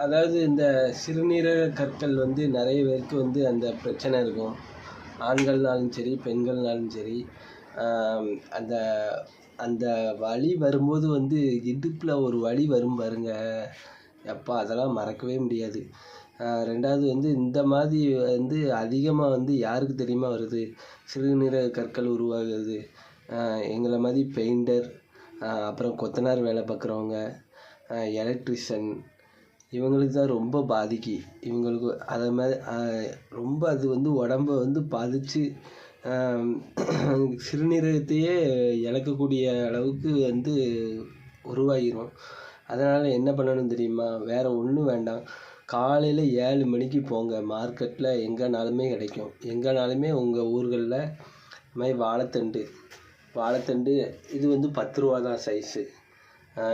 அதாவது இந்த சிறுநீரக கற்கள் வந்து நிறைய பேருக்கு வந்து அந்த பிரச்சனை இருக்கும். ஆண்கள்னாலும் சரி, பெண்கள்னாலும் சரி. அந்த அந்த வலி வரும்போது வந்து இடுப்பில் ஒரு வலி வரும் பாருங்க, எப்பா அதெல்லாம் மறக்கவே முடியாது. 2வது வந்து இந்த மாதிரி வந்து அதிகமாக வந்து யாருக்கு தெரியுமா வருது சிறுநீரக கற்கள் உருவாகுது? எங்களை மாதிரி பெயிண்டர், அப்புறம் கொத்தனார் வேலை பார்க்குறவங்க, எலக்ட்ரிஷியன், இவங்களுக்கு தான் ரொம்ப பாதிக்கு. இவங்களுக்கு அதை மாதிரி ரொம்ப அது வந்து உடம்ப வந்து பாதித்து சிறுநீரகத்தையே இழக்கக்கூடிய அளவுக்கு வந்து உருவாகிரும். அதனால் என்ன பண்ணணும் தெரியுமா? வேறு ஒன்றும் வேண்டாம். காலையில் 7 மணிக்கு போங்க. மார்க்கெட்டில் எங்கேனாலுமே கிடைக்கும். எங்கேனாலுமே உங்கள் ஊர்களில் இது மாதிரி வாழைத்தண்டு இது வந்து 10 ரூபா தான் சைஸு.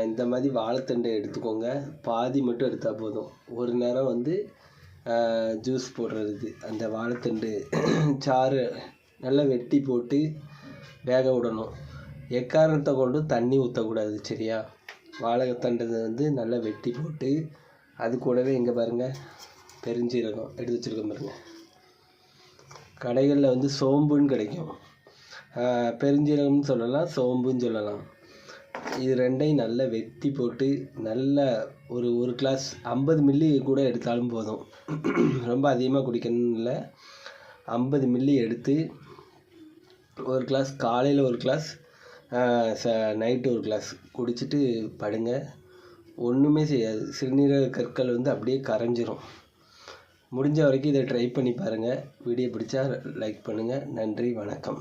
இந்த மாதிரி வாழைத்தண்டை எடுத்துக்கோங்க. பாதி மட்டும் எடுத்தால் போதும். ஒரு நேரம் வந்து ஜூஸ் போடுறதுக்கு அந்த வாழைத்தண்டு சாறு நல்லா வெட்டி போட்டு வேக விடணும். எக்காரணத்தை கொண்டும் தண்ணி ஊற்றக்கூடாது, சரியா? வாழைத்தண்டை வந்து நல்லா வெட்டி போட்டு அது கூடவே இங்கே பாருங்கள், பெருஞ்சீரகம் எடுத்து வச்சுருக்கோம் பாருங்கள். கடைகளில் வந்து சோம்புன்னு கிடைக்கும். பெருஞ்சீரகம்னு சொல்லலாம், சோம்புன்னு சொல்லலாம். இது ரெண்டையும் நல்லா வெட்டி போட்டு நல்லா ஒரு கிளாஸ் 50 மில்லி கூட எடுத்தாலும் போதும். ரொம்ப அதிகமாக குடிக்கணும்னு இல்லை, 50 மில்லி எடுத்து ஒரு கிளாஸ் காலையில், ஒரு கிளாஸ் நைட்டு ஒரு கிளாஸ் குடிச்சிட்டு படுங்க. ஒன்றுமே செய்யாது. சிறுநீரக கற்கள் வந்து அப்படியே கரைஞ்சிரும். முடிஞ்ச வரைக்கும் இதை ட்ரை பண்ணி பாருங்கள். வீடியோ பிடிச்சா லைக் பண்ணுங்கள். நன்றி, வணக்கம்.